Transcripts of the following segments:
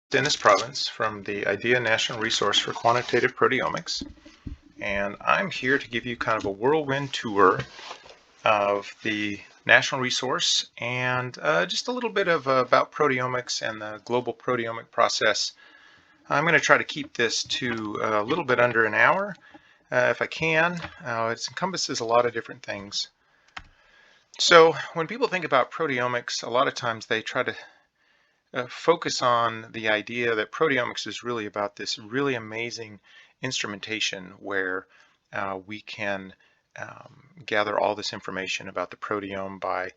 Dennis Province from the IDEA National Resource for Quantitative Proteomics, and I'm here to give you kind of a whirlwind tour of the national resource and just a little bit about proteomics and the global proteomic process. I'm going to try to keep this to a little bit under an hour if I can. It encompasses a lot of different things. So when people think about proteomics, a lot of times they try to focus on the idea that proteomics is really about this really amazing instrumentation where we can gather all this information about the proteome by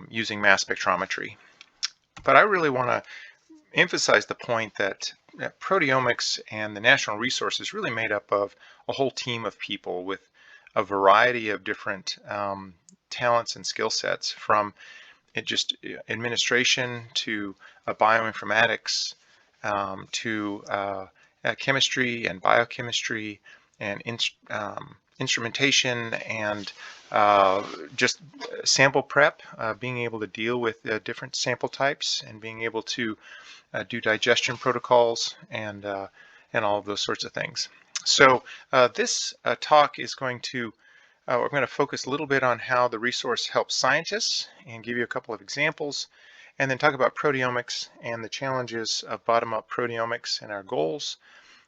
using mass spectrometry. But I really want to emphasize the point that proteomics and the national resource is really made up of a whole team of people with a variety of different talents and skill sets, from just administration to bioinformatics to chemistry and biochemistry and instrumentation and just sample prep, being able to deal with different sample types and being able to do digestion protocols and all of those sorts of things. So this talk is going to we're going to focus a little bit on how the resource helps scientists and give you a couple of examples, and then talk about proteomics and the challenges of bottom-up proteomics and our goals.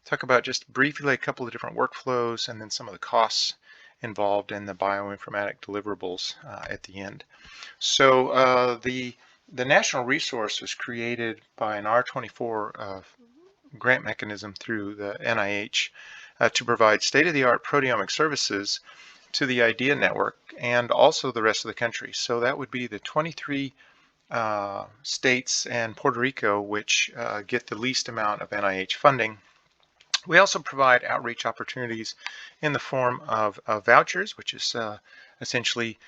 Talk about just briefly a couple of different workflows and then some of the costs involved in the bioinformatic deliverables at the end. So the national resource was created by an R24 grant mechanism through the NIH to provide state-of-the-art proteomic services to the IDEA network and also the rest of the country. So that would be the 23 states and Puerto Rico, which get the least amount of NIH funding. We also provide outreach opportunities in the form of vouchers, which is essentially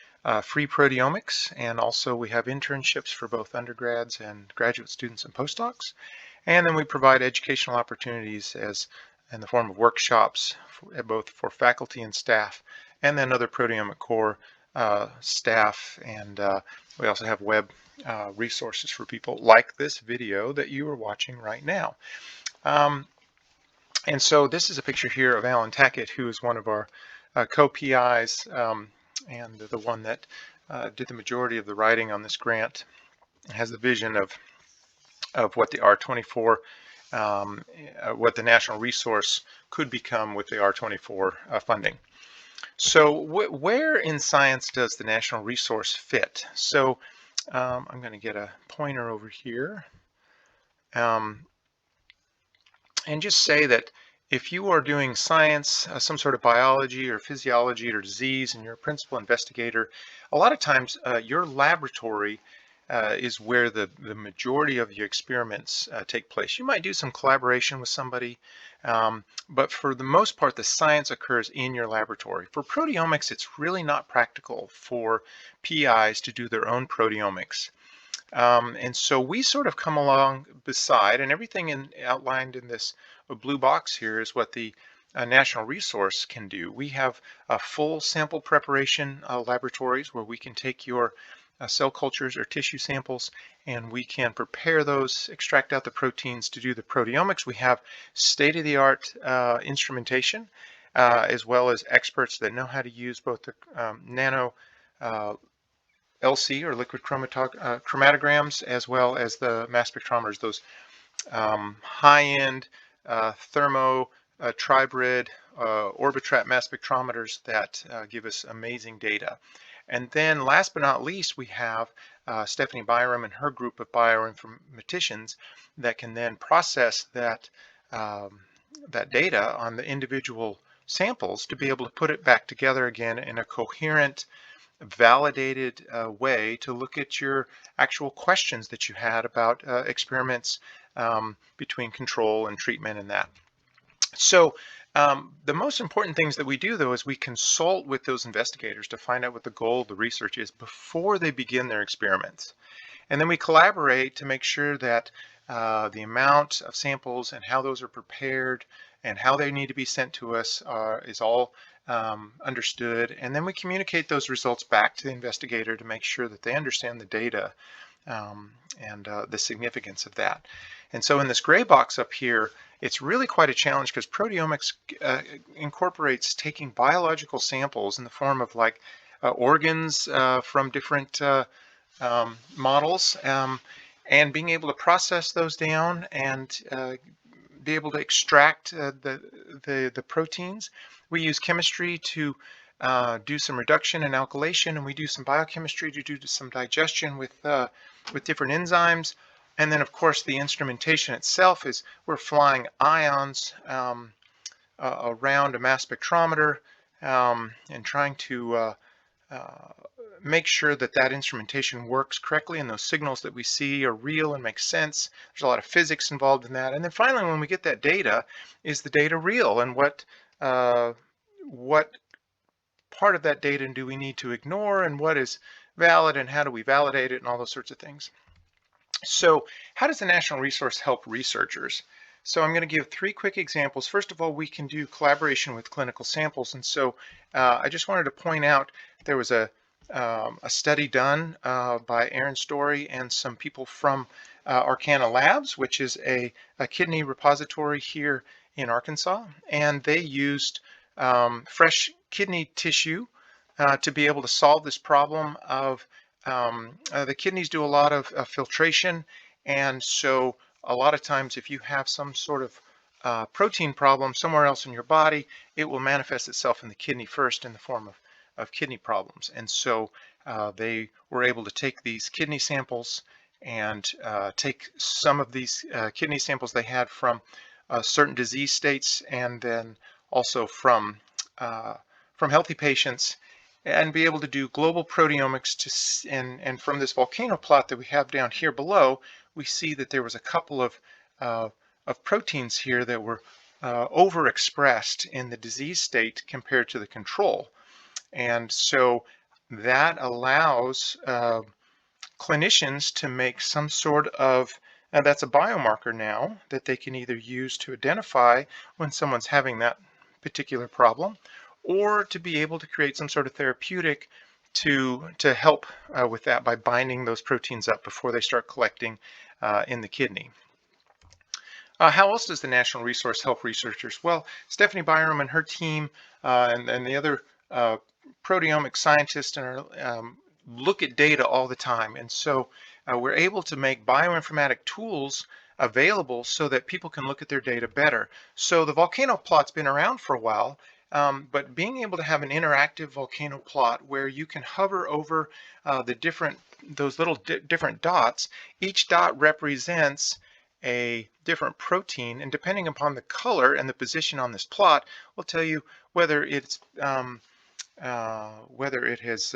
free proteomics, and also we have internships for both undergrads and graduate students and postdocs. And then we provide educational opportunities in the form of workshops both for faculty and staff, and then other Proteomic Core staff, and we also have web resources for people like this video that you are watching right now. And so this is a picture here of Alan Tackett, who is one of our co-PIs and the one that did the majority of the writing on this grant. It has the vision of what the R24 what the national resource could become with the R24 funding. So where in science does the national resource fit? So I'm going to get a pointer over here and just say that if you are doing science, some sort of biology or physiology or disease, and you're a principal investigator, a lot of times your laboratory is where the majority of your experiments take place. You might do some collaboration with somebody, but for the most part, the science occurs in your laboratory. For proteomics, it's really not practical for PIs to do their own proteomics. And so we sort of come along beside, and everything outlined in this blue box here is what the national resource can do. We have full sample preparation laboratories where we can take your cell cultures or tissue samples, and we can prepare those, extract out the proteins to do the proteomics. We have state-of-the-art instrumentation, as well as experts that know how to use both the nano LC or liquid chromatograms, as well as the mass spectrometers, those high-end thermo tribrid Orbitrap mass spectrometers that give us amazing data. And then last but not least, we have Stephanie Byram and her group of bioinformaticians that can then process that data on the individual samples to be able to put it back together again in a coherent, validated way to look at your actual questions that you had about experiments between control and treatment and that. So the most important things that we do, though, is we consult with those investigators to find out what the goal of the research is before they begin their experiments. And then we collaborate to make sure that the amount of samples and how those are prepared and how they need to be sent to us is all understood. And then we communicate those results back to the investigator to make sure that they understand the data the significance of that. And so in this gray box up here, it's really quite a challenge because proteomics incorporates taking biological samples in the form of like organs from different models, and being able to process those down and be able to extract the proteins. We use chemistry to do some reduction and alkylation, and we do some biochemistry to do some digestion with different enzymes. And then, of course, the instrumentation itself is we're flying ions around a mass spectrometer and trying to make sure that that instrumentation works correctly and those signals that we see are real and make sense. There's a lot of physics involved in that. And then finally, when we get that data, is the data real, and what part of that data do we need to ignore, and what is valid, and how do we validate it, and all those sorts of things. So how does the national resource help researchers? So I'm going to give 3 quick examples. First of all, we can do collaboration with clinical samples. And so I just wanted to point out there was a study done by Aaron Story and some people from Arcana Labs, which is a kidney repository here in Arkansas. And they used fresh kidney tissue to be able to solve this problem of the kidneys do a lot of filtration, and so a lot of times if you have some sort of protein problem somewhere else in your body, it will manifest itself in the kidney first in the form of kidney problems. And so they were able to take these kidney samples and take some of these kidney samples they had from certain disease states, and then also from healthy patients, and be able to do global proteomics and from this volcano plot that we have down here below, we see that there was a couple of proteins here that were overexpressed in the disease state compared to the control. And so that allows clinicians to make some sort of, that's a biomarker now that they can either use to identify when someone's having that particular problem, or to be able to create some sort of therapeutic to help with that by binding those proteins up before they start collecting in the kidney. How else does the national resource help researchers? Well, Stephanie Byram and her team and the other proteomic scientists look at data all the time, and so we're able to make bioinformatic tools available so that people can look at their data better. So the volcano plot's been around for a while, but being able to have an interactive volcano plot where you can hover over those little different dots, each dot represents a different protein, and depending upon the color and the position on this plot will tell you whether it has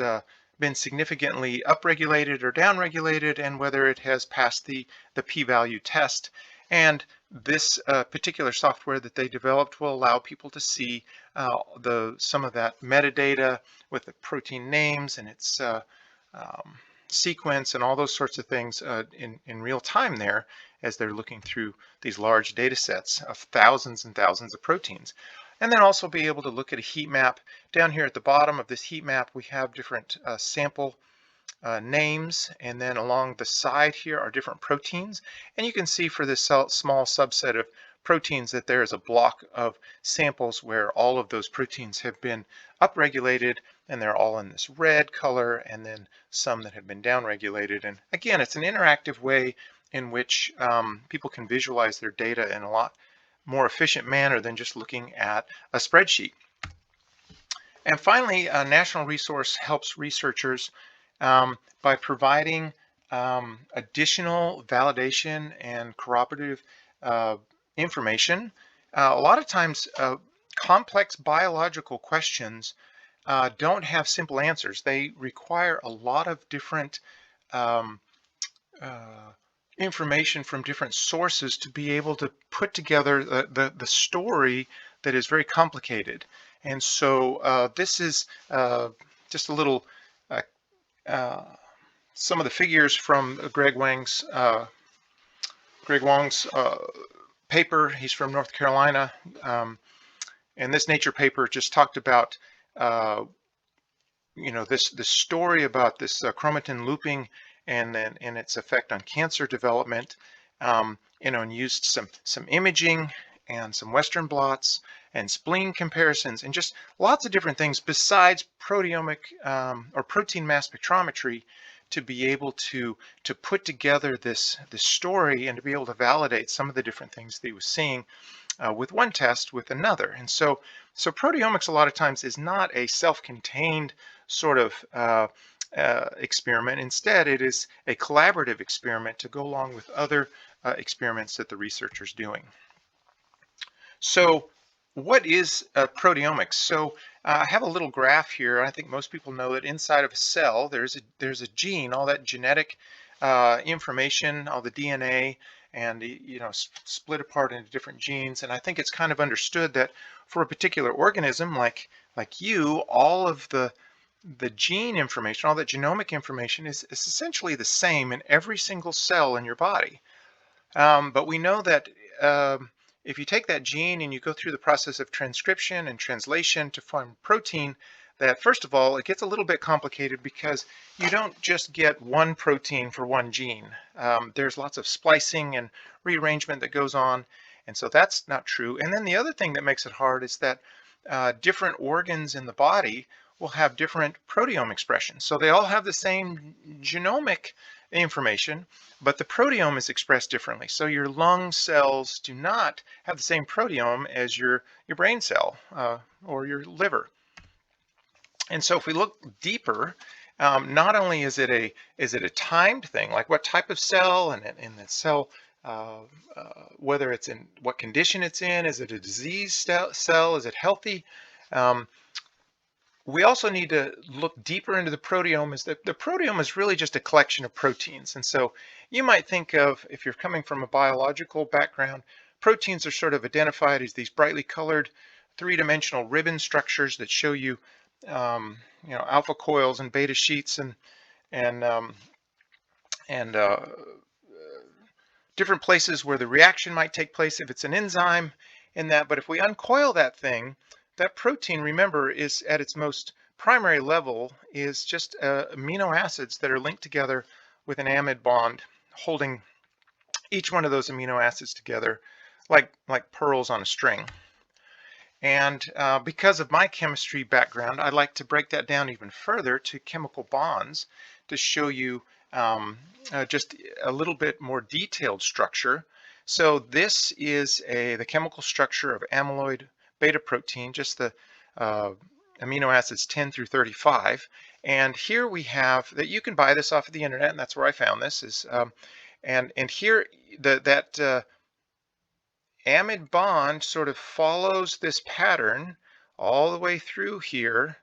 been significantly upregulated or downregulated, and whether it has passed the p-value test. And this particular software that they developed will allow people to see some of that metadata with the protein names and its sequence and all those sorts of things in real time there, as they're looking through these large data sets of thousands and thousands of proteins. And then also be able to look at a heat map. Down here at the bottom of this heat map, we have different sample names, and then along the side here are different proteins. And you can see for this small subset of proteins that there is a block of samples where all of those proteins have been upregulated, and they're all in this red color, and then some that have been downregulated. And again, it's an interactive way in which people can visualize their data in a lot more efficient manner than just looking at a spreadsheet. And finally, National Resource helps researchers by providing additional validation and corroborative information. A lot of times, complex biological questions don't have simple answers. They require a lot of different information from different sources to be able to put together the story that is very complicated. And so this is just a little some of the figures from Greg Wang's paper. He's from North Carolina, and this Nature paper just talked about this story about this chromatin looping and then in its effect on cancer development, and used some imaging and some Western blots and spleen comparisons and just lots of different things besides proteomic or protein mass spectrometry to be able to put together this story and to be able to validate some of the different things that he was seeing with one test with another. And so proteomics a lot of times is not a self-contained sort of experiment. Instead, it is a collaborative experiment to go along with other experiments that the researcher's doing. So what is proteomics? So I have a little graph here. I think most people know that inside of a cell there's a gene, all that genetic information, all the DNA, and split apart into different genes. And I think it's kind of understood that for a particular organism like you, all of the gene information, all that genomic information is essentially the same in every single cell in your body. But we know that if you take that gene and you go through the process of transcription and translation to form protein, that first of all, it gets a little bit complicated because you don't just get one protein for one gene. There's lots of splicing and rearrangement that goes on, and so that's not true. And then the other thing that makes it hard is that different organs in the body will have different proteome expressions. So they all have the same genomic information, but the proteome is expressed differently. So your lung cells do not have the same proteome as your brain cell or your liver. And so if we look deeper, not only is it a timed thing, like what type of cell and in the cell, whether it's in what condition it's in, is it a disease cell, is it healthy? We also need to look deeper into the proteome. Is that the proteome is really just a collection of proteins. And so you might think of, if you're coming from a biological background, proteins are sort of identified as these brightly colored three-dimensional ribbon structures that show you, alpha coils and beta sheets and different places where the reaction might take place if it's an enzyme in that. But if we uncoil that thing, that protein, remember, is at its most primary level is just amino acids that are linked together with an amide bond, holding each one of those amino acids together like pearls on a string. And because of my chemistry background, I like to break that down even further to chemical bonds to show you just a little bit more detailed structure. So this is the chemical structure of amyloid beta protein, just the amino acids 10 through 35. And here we have that you can buy this off of the internet, and that's where I found this. And here that amide bond sort of follows this pattern all the way through here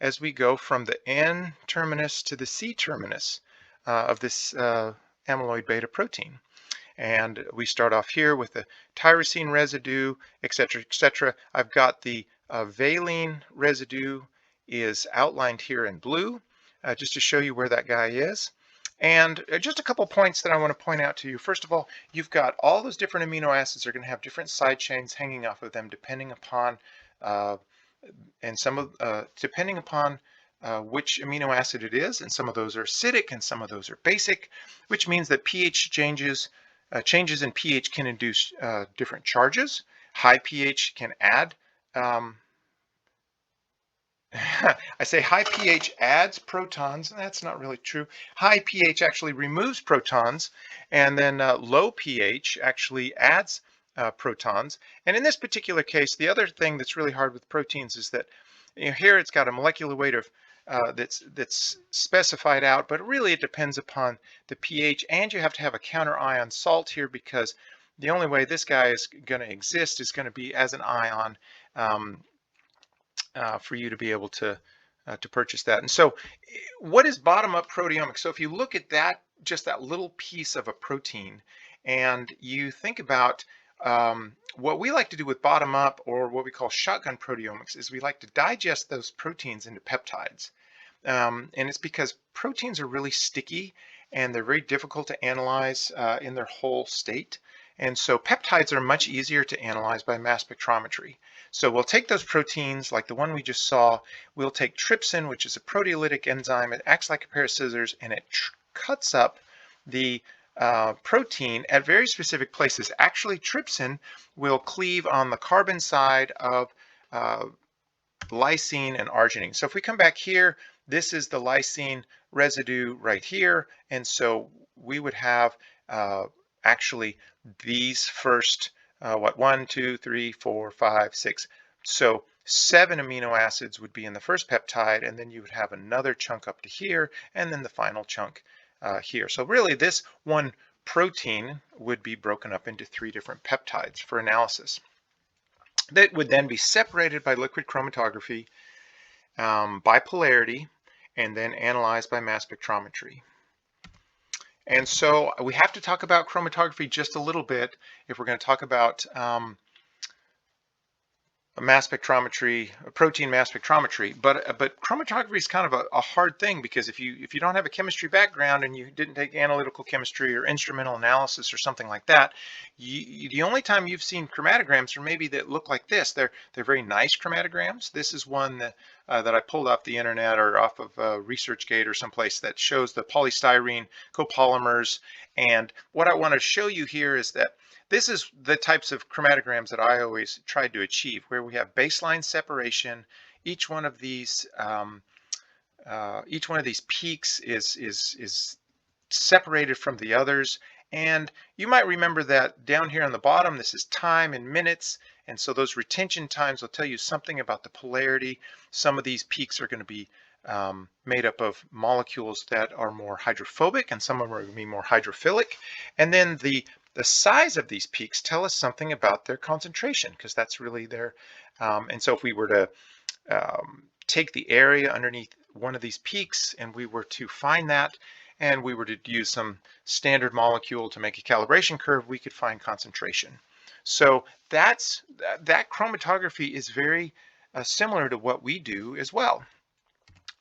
as we go from the N terminus to the C terminus of this amyloid beta protein. And we start off here with the tyrosine residue, etc., etc. I've got the valine residue is outlined here in blue, just to show you where that guy is. And just a couple points that I want to point out to you. First of all, you've got all those different amino acids are going to have different side chains hanging off of them depending upon depending upon which amino acid it is, and some of those are acidic and some of those are basic, which means that pH changes in pH can induce different charges. High pH can add I say high pH adds protons, and that's not really true. High pH actually removes protons, and then low pH actually adds protons. And in this particular case, the other thing that's really hard with proteins is that here it's got a molecular weight of that's specified out, but really it depends upon the pH, and you have to have a counter ion salt here because the only way this guy is going to exist is going to be as an ion. For you to be able to purchase that. And so what is bottom-up proteomics? So if you look at that, just that little piece of a protein, and you think about what we like to do with bottom-up, or what we call shotgun proteomics, is we like to digest those proteins into peptides. And it's because proteins are really sticky and they're very difficult to analyze in their whole state. And so peptides are much easier to analyze by mass spectrometry. So we'll take those proteins, like the one we just saw, we'll take trypsin, which is a proteolytic enzyme. It acts like a pair of scissors, and it cuts up the protein at very specific places. Actually, trypsin will cleave on the carbon side of lysine and arginine. So if we come back here, this is the lysine residue right here. And so we would have actually these first, 1, 2, 3, 4, 5, 6. So 7 amino acids would be in the first peptide, and then you would have another chunk up to here, and then the final chunk here. So really this one protein would be broken up into 3 different peptides for analysis. That would then be separated by liquid chromatography, by polarity, and then analyzed by mass spectrometry. And so we have to talk about chromatography just a little bit if we're going to talk about mass spectrometry, protein mass spectrometry, but chromatography is kind of a hard thing, because if you don't have a chemistry background and you didn't take analytical chemistry or instrumental analysis or something like that, the only time you've seen chromatograms are maybe that look like this. They're very nice chromatograms. This is one that I pulled off the internet or off of ResearchGate or someplace that shows the polystyrene copolymers. And what I want to show you here is that this is the types of chromatograms that I always tried to achieve, where we have baseline separation. Each one of these peaks is separated from the others. And you might remember that down here on the bottom, this is time in minutes. And so those retention times will tell you something about the polarity. Some of these peaks are going to be made up of molecules that are more hydrophobic, and some of them are going to be more hydrophilic. And then the size of these peaks tell us something about their concentration, because that's really their, and so if we were to take the area underneath one of these peaks and we were to find that, and we were to use some standard molecule to make a calibration curve, we could find concentration. So that chromatography is very similar to what we do as well.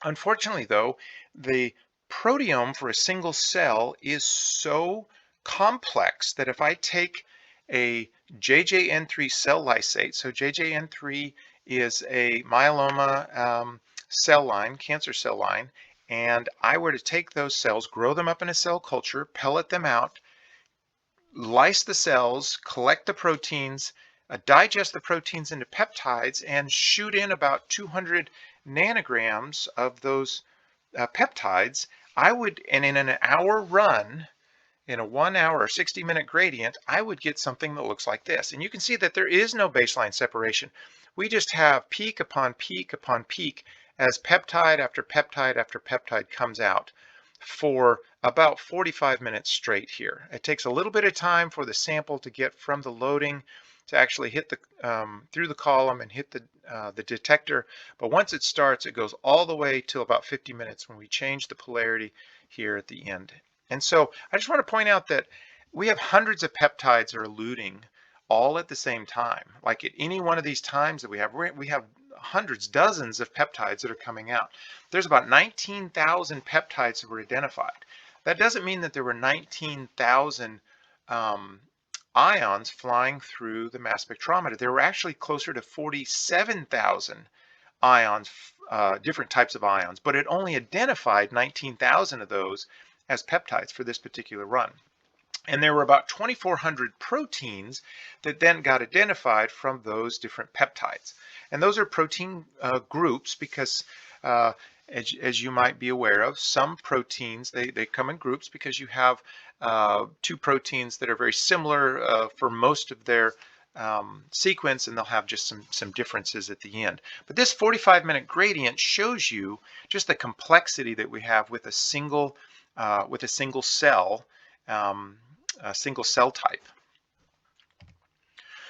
Unfortunately though, the proteome for a single cell is so complex that if I take a JJN3 cell lysate, so JJN3 is a myeloma cell line, cancer cell line, and I were to take those cells, grow them up in a cell culture, pellet them out, lyse the cells, collect the proteins, digest the proteins into peptides, and shoot in about 200 nanograms of those peptides, I would, and in an hour run, in a 1 hour or 60-minute gradient, I would get something that looks like this. And you can see that there is no baseline separation. We just have peak upon peak upon peak as peptide after peptide after peptide comes out for about 45 minutes straight here. It takes a little bit of time for the sample to get from the loading to actually hit the through the column and hit the detector. But once it starts, it goes all the way till about 50 minutes when we change the polarity here at the end. And so I just want to point out that we have hundreds of peptides that are eluting all at the same time. Like at any one of these times that we have hundreds, dozens of peptides that are coming out. There's about 19,000 peptides that were identified. That doesn't mean that there were 19,000 ions flying through the mass spectrometer. There were actually closer to 47,000 ions, different types of ions, but it only identified 19,000 of those as peptides for this particular run. And there were about 2,400 proteins that then got identified from those different peptides. And those are protein groups because, as you might be aware of, some proteins, they come in groups because you have 2 proteins that are very similar for most of their sequence, and they'll have just some differences at the end. But this 45-minute gradient shows you just the complexity that we have with a single cell, a single cell type.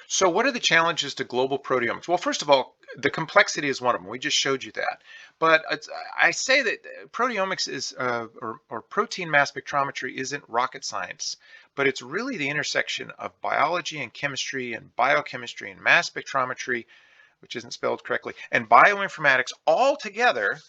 So what are the challenges to global proteomics? Well, first of all, the complexity is one of them. We just showed you that. But I say that proteomics is, or protein mass spectrometry isn't rocket science, but it's really the intersection of biology and chemistry and biochemistry and mass spectrometry, which isn't spelled correctly, and bioinformatics all together.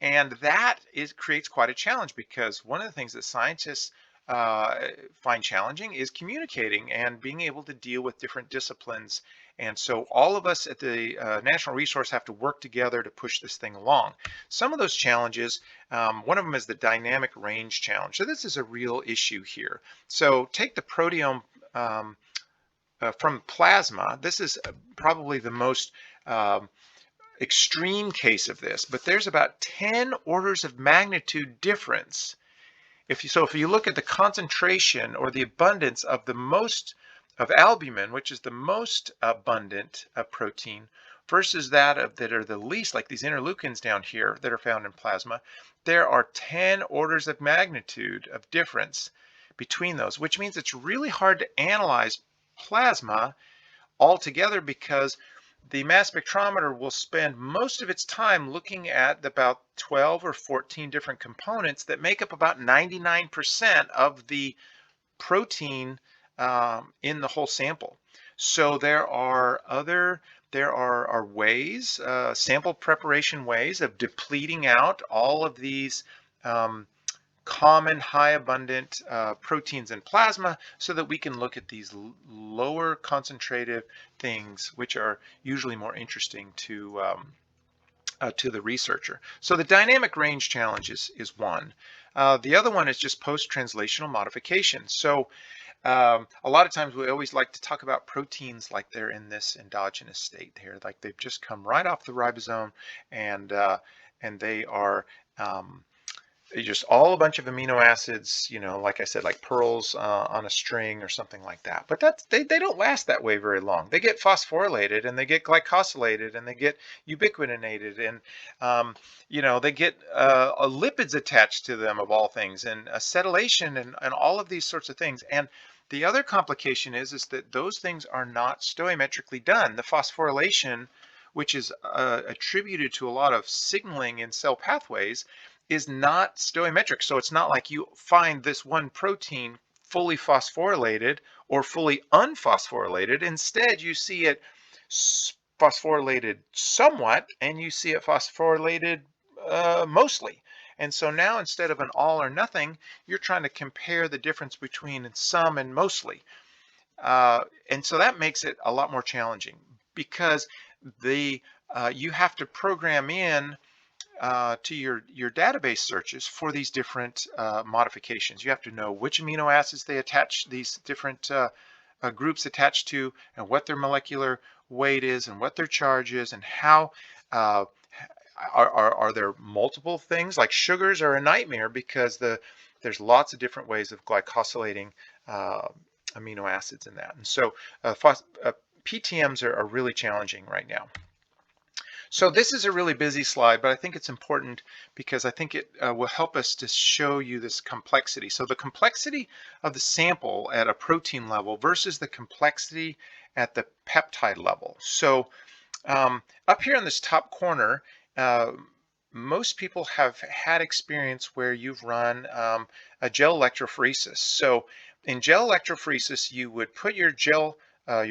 And that creates quite a challenge, because one of the things that scientists find challenging is communicating and being able to deal with different disciplines. And so all of us at the National Resource have to work together to push this thing along. Some of those challenges, one of them is the dynamic range challenge. So this is a real issue here. So take the proteome from plasma. This is probably the most extreme case of this, but there's about 10 orders of magnitude difference. If you look at the concentration or the abundance of of albumin, which is the most abundant protein, versus that are the least, like these interleukins down here that are found in plasma, there are 10 orders of magnitude of difference between those, which means it's really hard to analyze plasma altogether because the mass spectrometer will spend most of its time looking at about 12 or 14 different components that make up about 99% of the protein in the whole sample. So there are ways, sample preparation ways of depleting out all of these common high abundant proteins in plasma so that we can look at these lower concentrated things, which are usually more interesting to the researcher. So the dynamic range challenge is one. The other one is just post-translational modifications. So a lot of times we always like to talk about proteins like they're in this endogenous state here, like they've just come right off the ribosome, and they are just all a bunch of amino acids, like I said, like pearls on a string or something like that. But they don't last that way very long. They get phosphorylated, and they get glycosylated, and they get ubiquitinated, and they get lipids attached to them, of all things, and acetylation, and all of these sorts of things. And the other complication is that those things are not stoichiometrically done. The phosphorylation, which is attributed to a lot of signaling in cell pathways, is not stoichiometric. So it's not like you find this one protein fully phosphorylated or fully unphosphorylated. Instead, you see it phosphorylated somewhat, and you see it phosphorylated mostly. And so now, instead of an all or nothing, you're trying to compare the difference between some and mostly. And so that makes it a lot more challenging, because you have to program in to your database searches for these different modifications. You have to know which amino acids they attach, these different groups attached to, and what their molecular weight is, and what their charge is, and how are there multiple things. Like sugars are a nightmare because there's lots of different ways of glycosylating amino acids in that. And so PTMs are really challenging right now. So this is a really busy slide, but I think it's important because I think it will help us to show you this complexity. So the complexity of the sample at a protein level versus the complexity at the peptide level. So up here in this top corner, most people have had experience where you've run a gel electrophoresis. So in gel electrophoresis, you would put your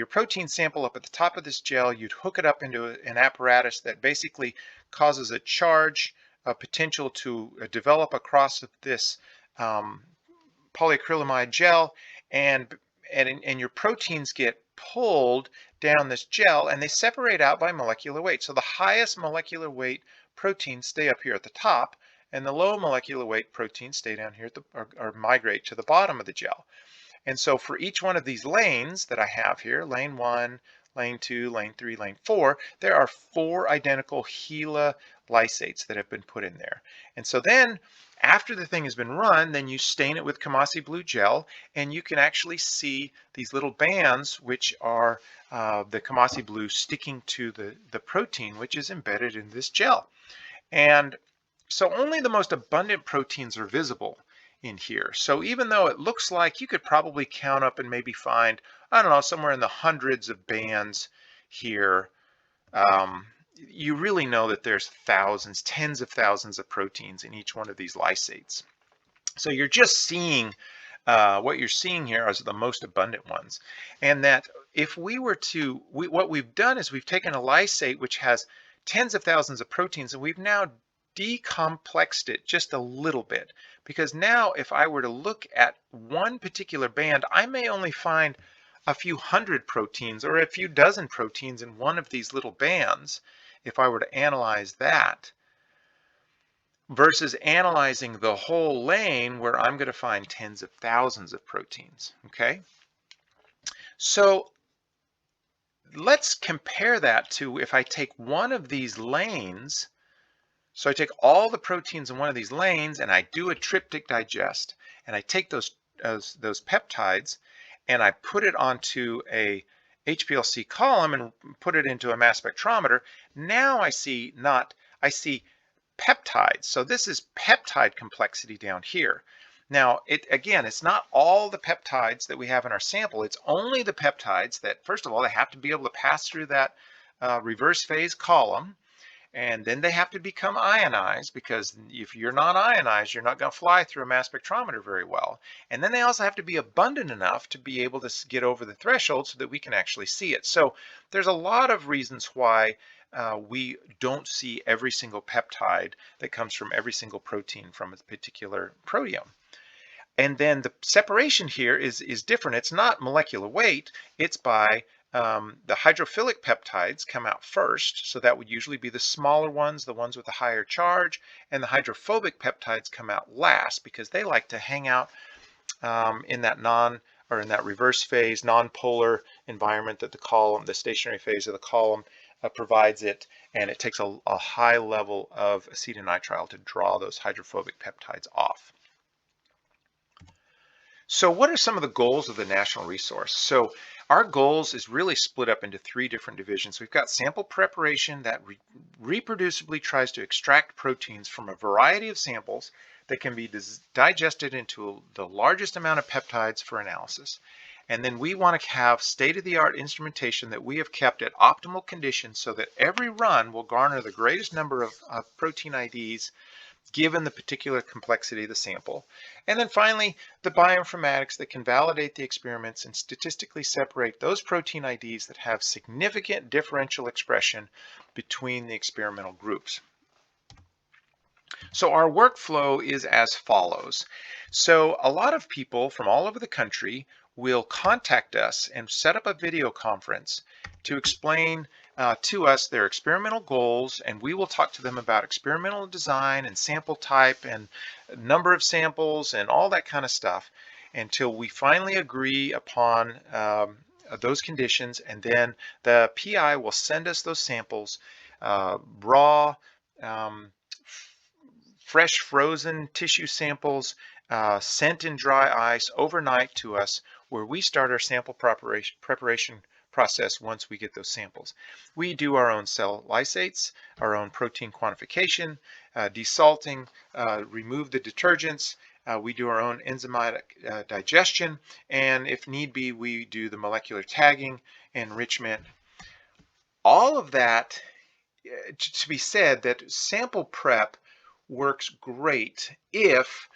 protein sample up at the top of this gel. You'd hook it up into an apparatus that basically causes a charge, a potential to develop across this polyacrylamide gel, and your proteins get pulled down this gel, and they separate out by molecular weight. So the highest molecular weight proteins stay up here at the top, and the low molecular weight proteins stay down here or migrate to the bottom of the gel. And so for each one of these lanes that I have here, lane 1, lane 2, lane 3, lane 4, there are 4 identical HeLa lysates that have been put in there. And so then, after the thing has been run, then you stain it with Kamasi blue gel, and you can actually see these little bands, which are the Kamasi blue sticking to the protein, which is embedded in this gel. And so only the most abundant proteins are visible in here. So even though it looks like you could probably count up and maybe find, I don't know, somewhere in the hundreds of bands here, you really know that there's thousands, tens of thousands of proteins in each one of these lysates. So you're just seeing what you're seeing here as the most abundant ones. And that if we were to, what we've done is we've taken a lysate which has tens of thousands of proteins, and we've now decomplexed it just a little bit. because now if I were to look at one particular band, I may only find a few hundred proteins or a few dozen proteins in one of these little bands if I were to analyze that, versus analyzing the whole lane where I'm going to find tens of thousands of proteins. Okay, so let's compare that to if I take one of these lanes. So I take all the proteins in one of these lanes and I do a triptych digest, and I take those peptides and I put it onto a HPLC column and put it into a mass spectrometer. Now I see peptides. So this is peptide complexity down here. Now, it's not all the peptides that we have in our sample. It's only the peptides that, first of all, they have to be able to pass through that reverse phase column. And then they have to become ionized, because if you're not ionized, you're not going to fly through a mass spectrometer very well. And then they also have to be abundant enough to be able to get over the threshold so that we can actually see it. So there's a lot of reasons why we don't see every single peptide that comes from every single protein from a particular proteome. And then the separation here is different. It's not molecular weight, it's by the hydrophilic peptides come out first, so that would usually be the smaller ones, the ones with the higher charge, and the hydrophobic peptides come out last because they like to hang out in that reverse phase, non-polar environment that the stationary phase of the column provides it, and it takes a high level of acetonitrile to draw those hydrophobic peptides off. So what are some of the goals of the national resource? So our goals is really split up into three different divisions. We've got sample preparation that reproducibly tries to extract proteins from a variety of samples that can be digested into the largest amount of peptides for analysis. And then we want to have state-of-the-art instrumentation that we have kept at optimal conditions so that every run will garner the greatest number of protein IDs given the particular complexity of the sample. And then finally, the bioinformatics that can validate the experiments and statistically separate those protein IDs that have significant differential expression between the experimental groups. So our workflow is as follows. So a lot of people from all over the country will contact us and set up a video conference to explain to us their experimental goals, and we will talk to them about experimental design and sample type and number of samples and all that kind of stuff until we finally agree upon those conditions, and then the PI will send us those samples, raw, fresh frozen tissue samples sent in dry ice overnight to us, where we start our sample preparation process once we get those samples. We do our own cell lysates, our own protein quantification, desalting, remove the detergents, we do our own enzymatic digestion, and if need be, we do the molecular tagging, enrichment. All of that to be said that sample prep works great if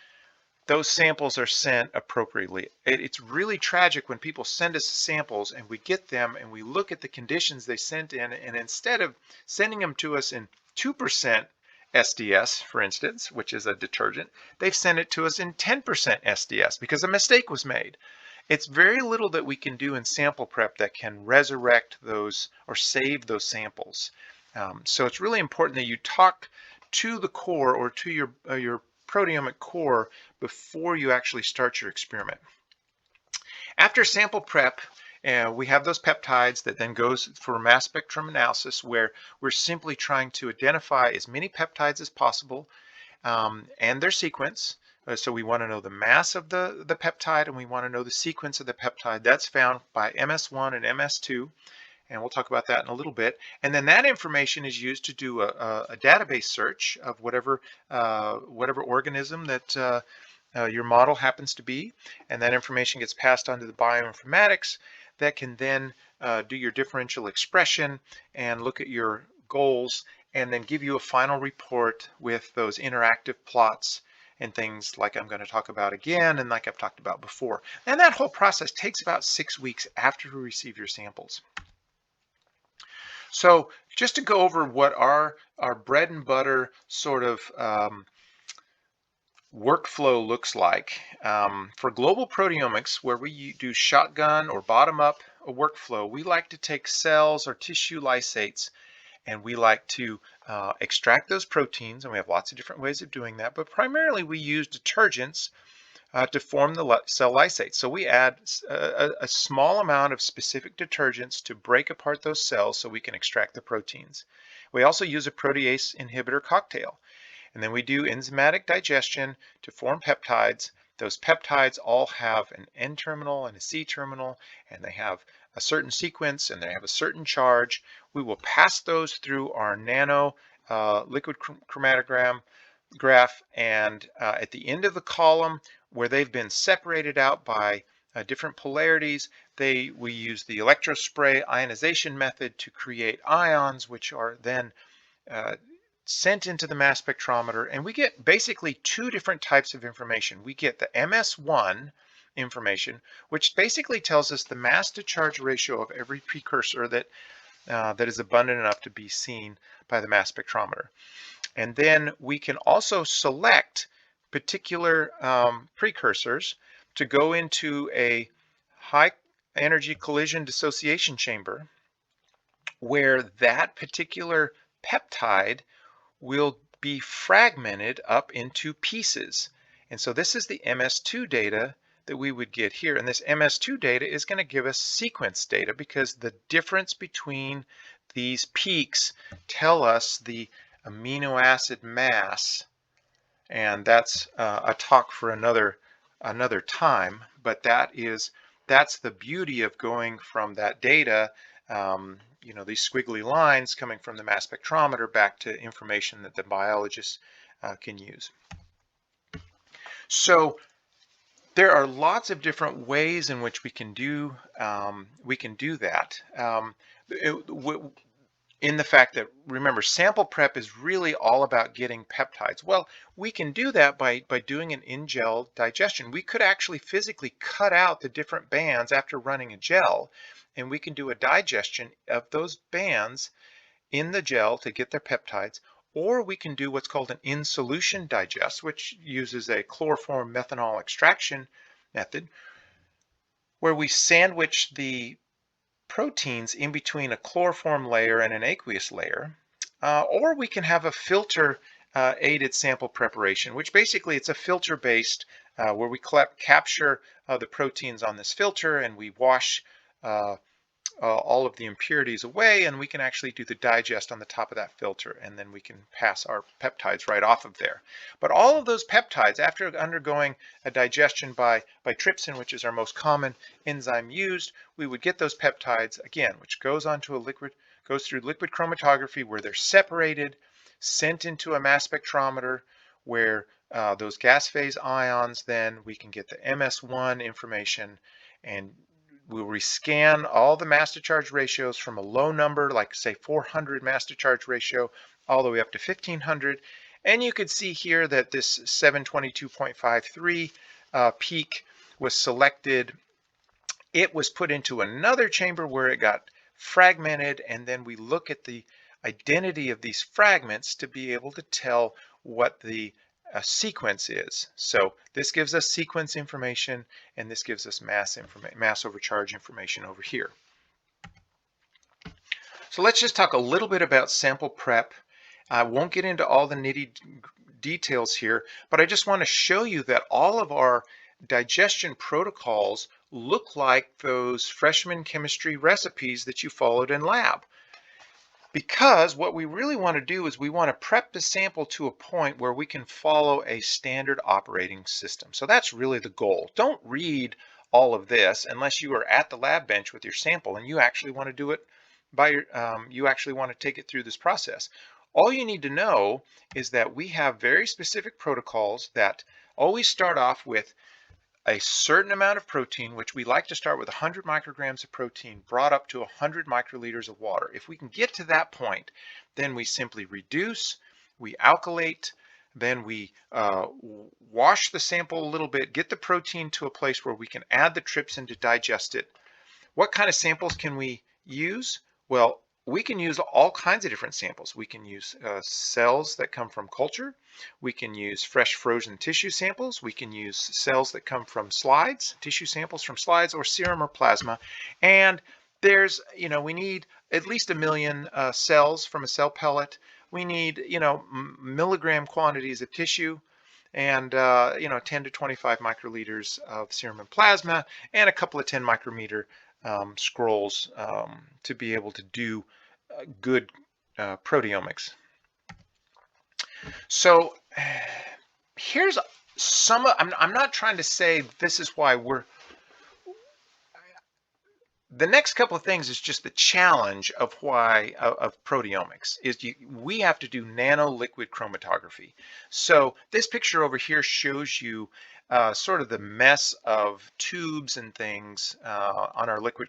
those samples are sent appropriately. It's really tragic when people send us samples and we get them and we look at the conditions they sent in, and instead of sending them to us in 2% SDS, for instance, which is a detergent, they've sent it to us in 10% SDS because a mistake was made. It's very little that we can do in sample prep that can resurrect those or save those samples. So it's really important that you talk to the core or to your proteomic core before you actually start your experiment. After sample prep, we have those peptides that then goes for mass spectrum analysis, where we're simply trying to identify as many peptides as possible and their sequence. So we want to know the mass of the peptide, and we want to know the sequence of the peptide. That's found by MS1 and MS2. And we'll talk about that in a little bit. And then that information is used to do a database search of whatever organism that your model happens to be. And that information gets passed on to the bioinformatics that can then do your differential expression and look at your goals, and then give you a final report with those interactive plots and things like I'm going to talk about again and like I've talked about before. And that whole process takes about 6 weeks after you receive your samples. So just to go over what our bread and butter sort of workflow looks like. For global proteomics, where we do shotgun or bottom-up workflow, we like to take cells or tissue lysates, and we like to extract those proteins, and we have lots of different ways of doing that, but primarily we use detergents to form the cell lysate. So we add a small amount of specific detergents to break apart those cells so we can extract the proteins. We also use a protease inhibitor cocktail. And then we do enzymatic digestion to form peptides. Those peptides all have an N-terminal and a C-terminal, and they have a certain sequence and they have a certain charge. We will pass those through our nano liquid chromatogram graph, and at the end of the column where they've been separated out by different polarities, we use the electrospray ionization method to create ions, which are then sent into the mass spectrometer, and we get basically two different types of information. We get the MS1 information, which basically tells us the mass to charge ratio of every precursor that is abundant enough to be seen by the mass spectrometer. And then we can also select particular precursors to go into a high energy collision dissociation chamber, where that particular peptide will be fragmented up into pieces. And so this is the MS2 data that we would get here. And this MS2 data is going to give us sequence data, because the difference between these peaks tell us the amino acid mass. And that's a talk for another time, but that's the beauty of going from that data, you know, these squiggly lines coming from the mass spectrometer back to information that the biologists can use. So there are lots of different ways in which we can do that. In the fact that, remember, sample prep is really all about getting peptides. Well, we can do that by doing an in-gel digestion. We could actually physically cut out the different bands after running a gel, and we can do a digestion of those bands in the gel to get their peptides. Or we can do what's called an in-solution digest, which uses a chloroform methanol extraction method, where we sandwich the proteins in between a chloroform layer and an aqueous layer. Or we can have a filter aided sample preparation, which basically it's a filter based where we capture the proteins on this filter, and we wash all of the impurities away, and we can actually do the digest on the top of that filter, and then we can pass our peptides right off of there. But all of those peptides, after undergoing a digestion by trypsin, which is our most common enzyme used, we would get those peptides again, which goes through liquid chromatography, where they're separated, sent into a mass spectrometer, where those gas phase ions, then we can get the MS1 information, and we'll rescan all the mass to charge ratios from a low number, like say 400 mass to charge ratio, all the way up to 1500. And you could see here that this 722.53 peak was selected. It was put into another chamber where it got fragmented, and then we look at the identity of these fragments to be able to tell what the sequence is. So this gives us sequence information, and this gives us mass over charge information over here. So let's just talk a little bit about sample prep. I won't get into all the nitty details here, but I just want to show you that all of our digestion protocols look like those freshman chemistry recipes that you followed in lab. Because what we really want to do is we want to prep the sample to a point where we can follow a standard operating system. So that's really the goal. Don't read all of this unless you are at the lab bench with your sample and you actually want to do it you actually want to take it through this process. All you need to know is that we have very specific protocols that always start off with a certain amount of protein, which we like to start with 100 micrograms of protein brought up to 100 microliters of water. If we can get to that point, then we simply reduce, we alkylate, then we wash the sample a little bit, get the protein to a place where we can add the trypsin to digest it. What kind of samples can we use? Well, we can use all kinds of different samples. We can use cells that come from culture. We can use fresh frozen tissue samples. We can use cells that come from slides, tissue samples from slides, or serum or plasma. And there's, we need at least 1 million cells from a cell pellet. We need, milligram quantities of tissue, and 10 to 25 microliters of serum and plasma, and a couple of 10 micrometer scrolls to be able to do good proteomics. So here's some of, I'm not trying to say this is why the next couple of things is just the challenge of why of proteomics is we have to do nanoliquid chromatography. So this picture over here shows you sort of the mess of tubes and things on our liquid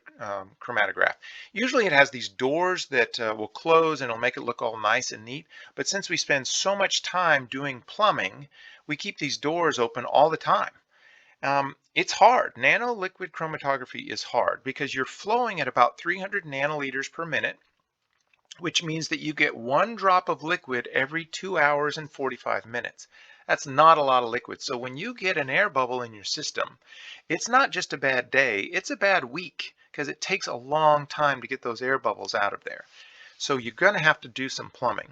chromatograph. Usually it has these doors that will close and it'll make it look all nice and neat. But since we spend so much time doing plumbing, we keep these doors open all the time. It's hard. Nanoliquid chromatography is hard because you're flowing at about 300 nanoliters per minute, which means that you get 1 drop of liquid every 2 hours and 45 minutes. That's not a lot of liquid. So when you get an air bubble in your system, it's not just a bad day, it's a bad week because it takes a long time to get those air bubbles out of there. So you're going to have to do some plumbing.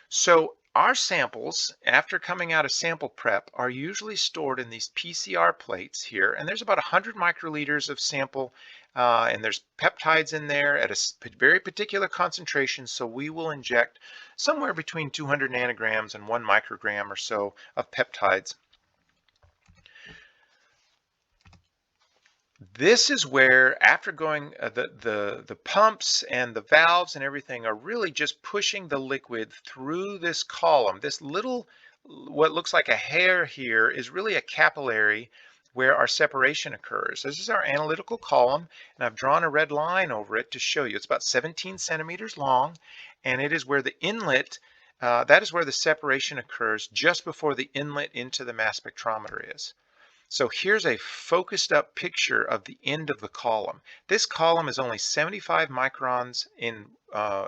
So our samples, after coming out of sample prep, are usually stored in these PCR plates here, and there's about 100 microliters of sample, and there's peptides in there at a very particular concentration, so we will inject somewhere between 200 nanograms and 1 microgram or so of peptides. This is where, after going, the pumps and the valves and everything are really just pushing the liquid through this column. This little, what looks like a hair here, is really a capillary where our separation occurs. This is our analytical column, and I've drawn a red line over it to show you. It's about 17 centimeters long, and it is where the inlet, that is where the separation occurs just before the inlet into the mass spectrometer is. So here's a focused up picture of the end of the column. This column is only 75 microns in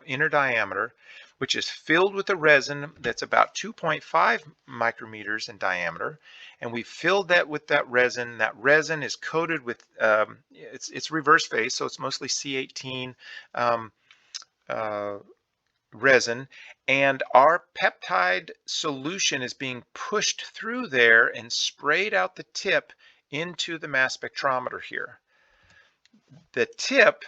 inner diameter, which is filled with a resin that's about 2.5 micrometers in diameter. And we filled that with that resin. That resin is coated with, it's reverse phase, so it's mostly C18 resin, and our peptide solution is being pushed through there and sprayed out the tip into the mass spectrometer here. The tip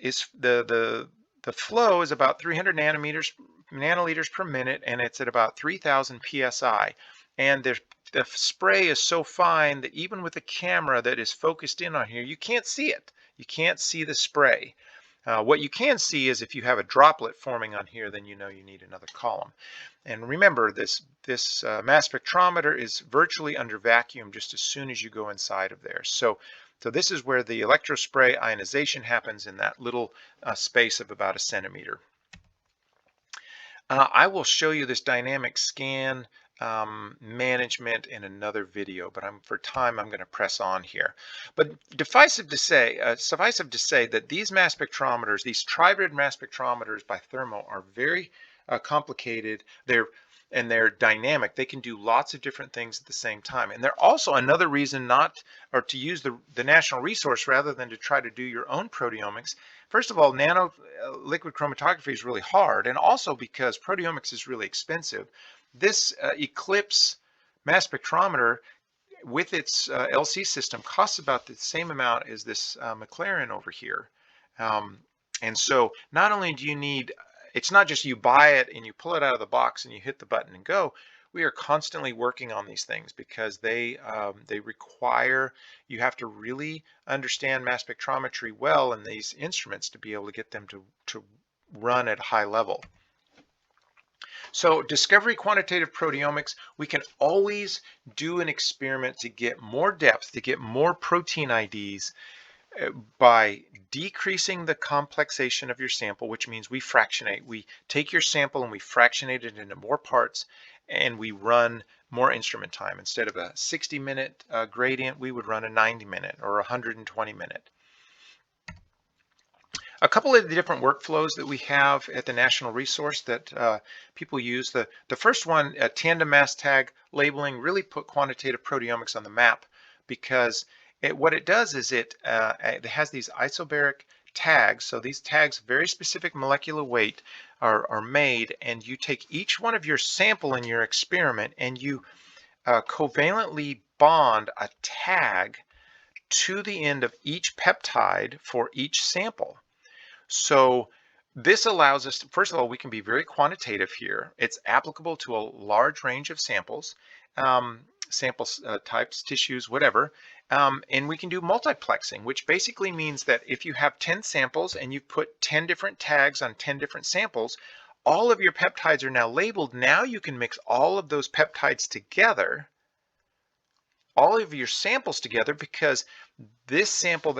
is the flow is about 300 nanoliters per minute, and it's at about 3,000 psi. And the spray is so fine that even with a camera that is focused in on here, you can't see it. You can't see the spray. What you can see is if you have a droplet forming on here, then you know you need another column. And remember, this mass spectrometer is virtually under vacuum just as soon as you go inside of there. So this is where the electrospray ionization happens in that little space of about 1 centimeter. I will show you this dynamic scan management in another video, but for time I'm going to press on here. But suffice it to say that these mass spectrometers, these tribrid mass spectrometers by Thermo, are very complicated. They're dynamic. They can do lots of different things at the same time. And they're also another reason to use the national resource rather than to try to do your own proteomics. First of all, liquid chromatography is really hard, and also because proteomics is really expensive. This Eclipse mass spectrometer with its LC system costs about the same amount as this McLaren over here. And so not only do you need, it's not just you buy it and you pull it out of the box and you hit the button and go. We are constantly working on these things because they require, you have to really understand mass spectrometry well in these instruments to be able to get them to run at a high level. So Discovery Quantitative Proteomics, we can always do an experiment to get more depth, to get more protein IDs by decreasing the complexation of your sample, which means we fractionate. We take your sample and we fractionate it into more parts, and we run more instrument time. Instead of a 60-minute gradient, we would run a 90-minute or 120-minute. A couple of the different workflows that we have at the National Resource that people use. The first one, tandem mass tag labeling, really put quantitative proteomics on the map because what it does is it has these isobaric tags. So these tags, very specific molecular weight, are made, and you take each one of your sample in your experiment and you covalently bond a tag to the end of each peptide for each sample. So this allows us to, first of all, we can be very quantitative here. It's applicable to a large range of samples, sample types, tissues, whatever. And we can do multiplexing, which basically means that if you have 10 samples and you put 10 different tags on 10 different samples, all of your peptides are now labeled. Now you can mix all of those peptides together, all of your samples together, because this sample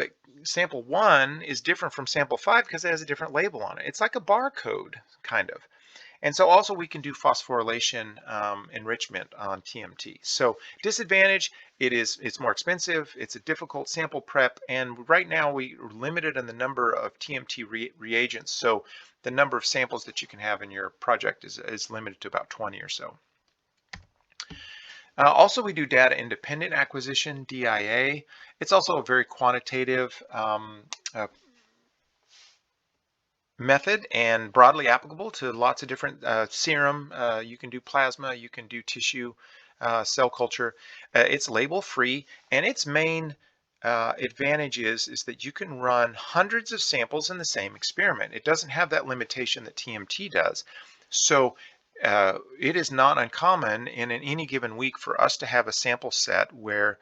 one is different from sample 5 because it has a different label on it. It's like a barcode, kind of. And so also we can do phosphorylation enrichment on TMT. So disadvantage, it's more expensive, it's a difficult sample prep, and right now we are limited in the number of TMT reagents. So the number of samples that you can have in your project is limited to about 20 or so. Also, we do data independent acquisition, DIA. It's also a very quantitative method and broadly applicable to lots of different serum. You can do plasma, you can do tissue, cell culture. It's label free, and its main advantage is that you can run hundreds of samples in the same experiment. It doesn't have that limitation that TMT does. So it is not uncommon in any given week for us to have a sample set where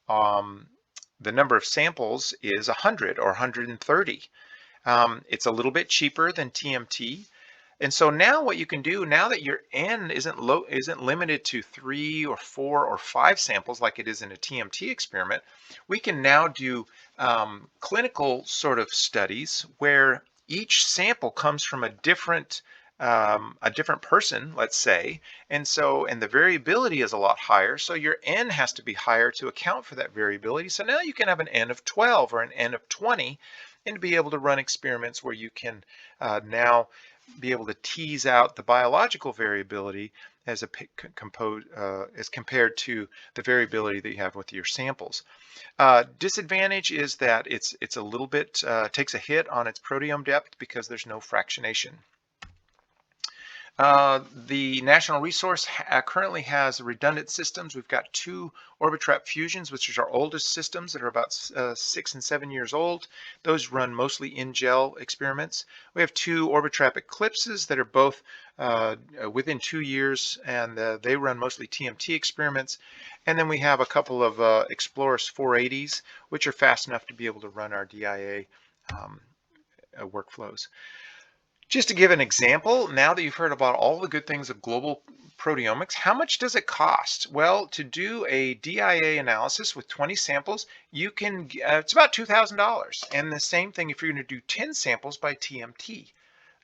the number of samples is 100 or 130. It's a little bit cheaper than TMT. And so now what you can do, now that your N isn't limited to 3 or 4 or 5 samples like it is in a TMT experiment, we can now do clinical sort of studies where each sample comes from a different person, let's say, and the variability is a lot higher, so your N has to be higher to account for that variability. So now you can have an N of 12 or an N of 20 and be able to run experiments where you can now be able to tease out the biological variability as compared to the variability that you have with your samples. Disadvantage is that it's a little bit takes a hit on its proteome depth because there's no fractionation. The National Resource currently has redundant systems. We've got 2 Orbitrap fusions, which are our oldest systems that are about 6 and 7 years old. Those run mostly in gel experiments. We have 2 Orbitrap Eclipses that are both within 2 years, and they run mostly TMT experiments. And then we have a couple of Exploris 480s, which are fast enough to be able to run our DIA workflows. Just to give an example, now that you've heard about all the good things of global proteomics, how much does it cost? Well, to do a DIA analysis with 20 samples, you can it's about $2,000. And the same thing if you're going to do 10 samples by TMT.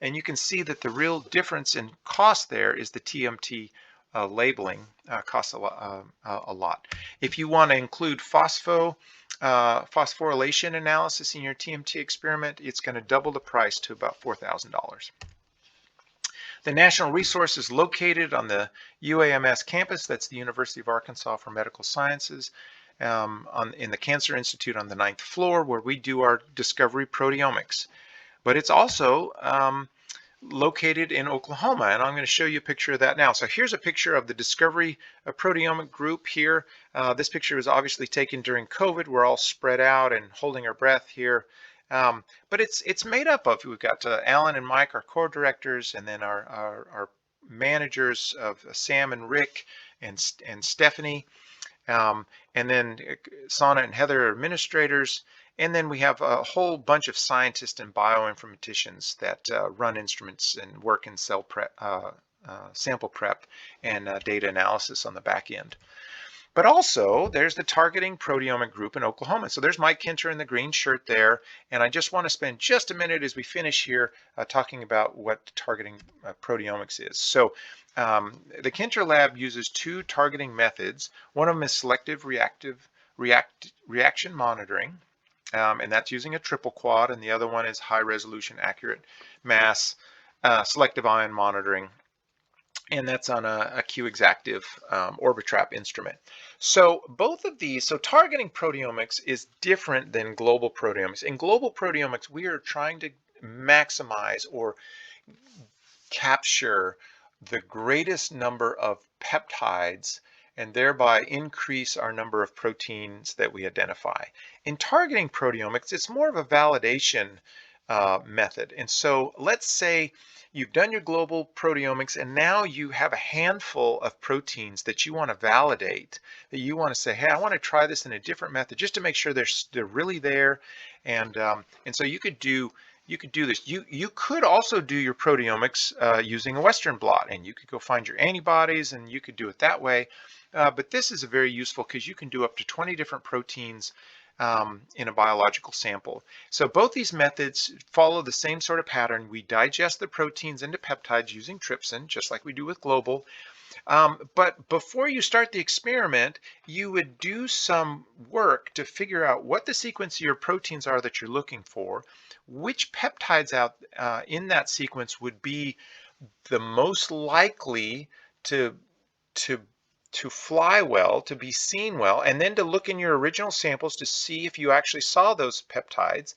And you can see that the real difference in cost there is the TMT labeling costs a lot. If you want to include phosphorylation analysis in your TMT experiment, it's going to double the price to about $4,000. The National Resource is located on the UAMS campus. That's the University of Arkansas for Medical Sciences, in the Cancer Institute on the 9th floor, where we do our Discovery Proteomics. But it's also located in Oklahoma, and I'm going to show you a picture of that now. So here's a picture of the Discovery Proteomic group here. This picture was obviously taken during COVID. We're all spread out and holding our breath here. But it's made up of, we've got Alan and Mike, our core directors, and then our managers of Sam and Rick and Stephanie, and then Sana and Heather are administrators. And then we have a whole bunch of scientists and bioinformaticians that run instruments and work in cell prep, sample prep and data analysis on the back end. But also, there's the targeting proteomic group in Oklahoma. So there's Mike Kinter in the green shirt there. And I just want to spend just a minute as we finish here talking about what targeting proteomics is. So the Kinter lab uses 2 targeting methods. One of them is selective reaction monitoring. and that's using a triple quad, and the other one is high resolution accurate mass selective ion monitoring, and that's on a Q-Exactive Orbitrap instrument. So both of these, so targeting proteomics is different than global proteomics. In global proteomics, we are trying to maximize or capture the greatest number of peptides and thereby increase our number of proteins that we identify. In targeting proteomics, it's more of a validation method. And so let's say you've done your global proteomics and now you have a handful of proteins that you want to validate, that you want to say, hey, I want to try this in a different method just to make sure they're really there. And so you could do this. You could also do your proteomics using a Western blot, and you could go find your antibodies and you could do it that way. But this is very useful because you can do up to 20 different proteins in a biological sample. So both these methods follow the same sort of pattern. We digest the proteins into peptides using trypsin, just like we do with global. But before you start the experiment, you would do some work to figure out what the sequence of your proteins are that you're looking for, which peptides out in that sequence would be the most likely to fly well, to be seen well, and then to look in your original samples to see if you actually saw those peptides.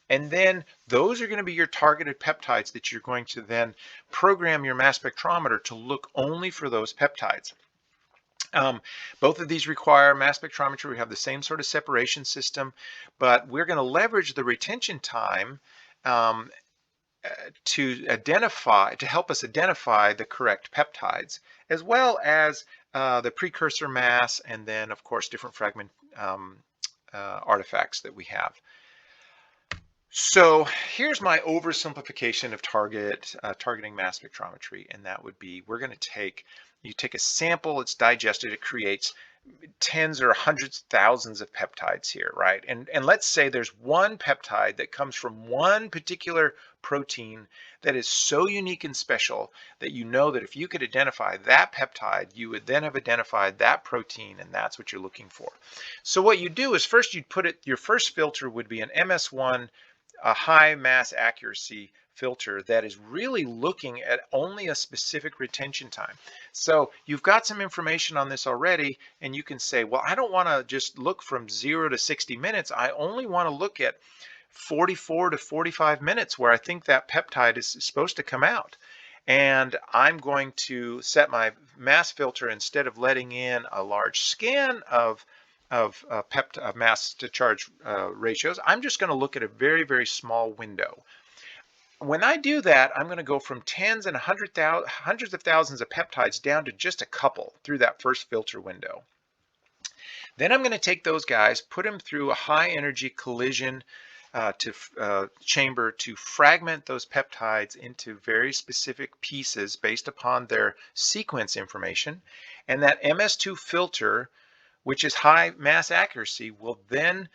And then those are going to be your targeted peptides that you're going to then program your mass spectrometer to look only for those peptides. Both of these require mass spectrometry. We have the same sort of separation system, but we're going to leverage the retention time to help us identify the correct peptides, as well as the precursor mass, and then of course different fragment artifacts that we have. So here's my oversimplification of targeting mass spectrometry, and that would be you take a sample, it's digested, it creates tens or hundreds of thousands of peptides here, right? And let's say there's one peptide that comes from one particular protein that is so unique and special that you know that if you could identify that peptide, you would then have identified that protein, and that's what you're looking for. So what you do is first you'd your first filter would be an MS1, a high mass accuracy filter that is really looking at only a specific retention time. So you've got some information on this already, and you can say, well, I don't want to just look from 0 to 60 minutes. I only want to look at 44 to 45 minutes where I think that peptide is supposed to come out. And I'm going to set my mass filter, instead of letting in a large scan of mass to charge ratios, I'm just going to look at a very, very small window. When I do that, I'm going to go from tens and hundreds of thousands of peptides down to just a couple through that first filter window. Then I'm going to take those guys, put them through a high energy collision chamber to fragment those peptides into very specific pieces based upon their sequence information. And that MS2 filter, which is high mass accuracy, will then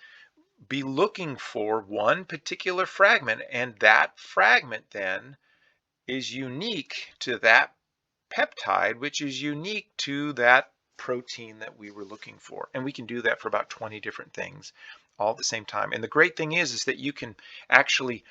be looking for one particular fragment, and that fragment then is unique to that peptide, which is unique to that protein that we were looking for. And we can do that for about 20 different things all at the same time. And the great thing is that you can actually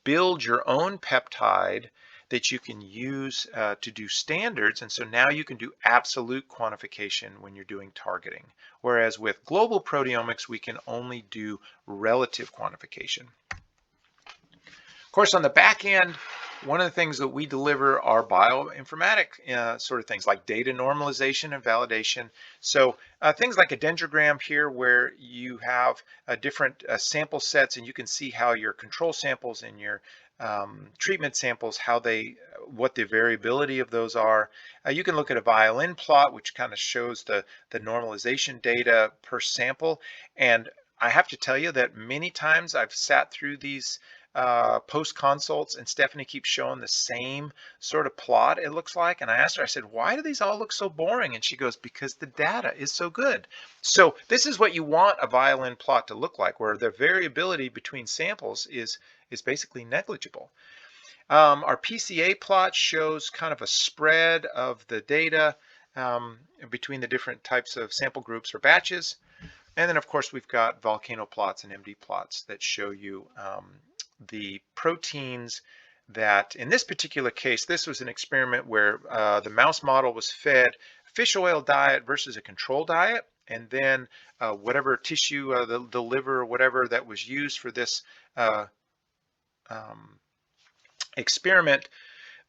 build your own peptide that you can use to do standards. And so now you can do absolute quantification when you're doing targeting. Whereas with global proteomics, we can only do relative quantification. Of course, on the back end, one of the things that we deliver are bioinformatic sort of things like data normalization and validation. So things like a dendrogram here, where you have different sample sets, and you can see how your control samples and your treatment samples, what the variability of those are. You can look at a violin plot, which kind of shows the normalization data per sample. And I have to tell you that many times I've sat through these post consults, and Stephanie keeps showing the same sort of plot, it looks like. And I asked her, I said, why do these all look so boring? And she goes, because the data is so good. So this is what you want a violin plot to look like, where the variability between samples is basically negligible. Our PCA plot shows kind of a spread of the data between the different types of sample groups or batches. And then of course we've got volcano plots and MD plots that show you the proteins that, in this particular case, this was an experiment where the mouse model was fed fish oil diet versus a control diet, and then whatever tissue, the liver or whatever that was used for this um, experiment,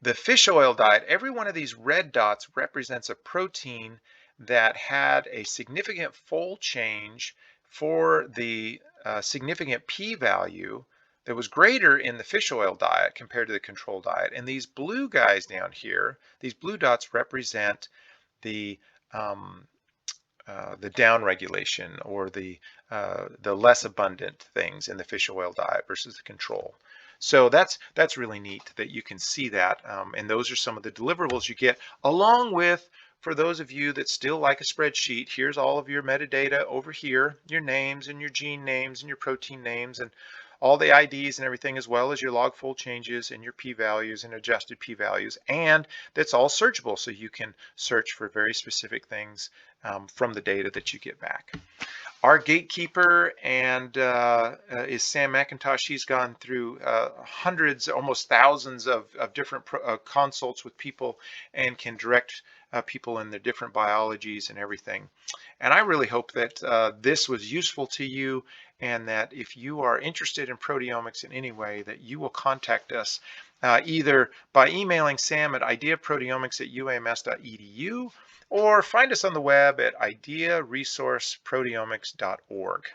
the fish oil diet, every one of these red dots represents a protein that had a significant fold change for the significant p-value that was greater in the fish oil diet compared to the control diet. And these blue guys down here, these blue dots represent the downregulation or the less abundant things in the fish oil diet versus the control. So that's really neat that you can see that, and those are some of the deliverables you get, along with, for those of you that still like a spreadsheet, here's all of your metadata over here, your names and your gene names and your protein names and all the IDs and everything, as well as your log fold changes and your p-values and adjusted p-values, and that's all searchable, so you can search for very specific things from the data that you get back. Our gatekeeper and is Sam McIntosh. He's gone through hundreds, almost thousands of different consults with people and can direct people in their different biologies and everything. And I really hope that this was useful to you, and that if you are interested in proteomics in any way, that you will contact us either by emailing Sam at ideaproteomics@uams.edu, or find us on the web at idearesourceproteomics.org.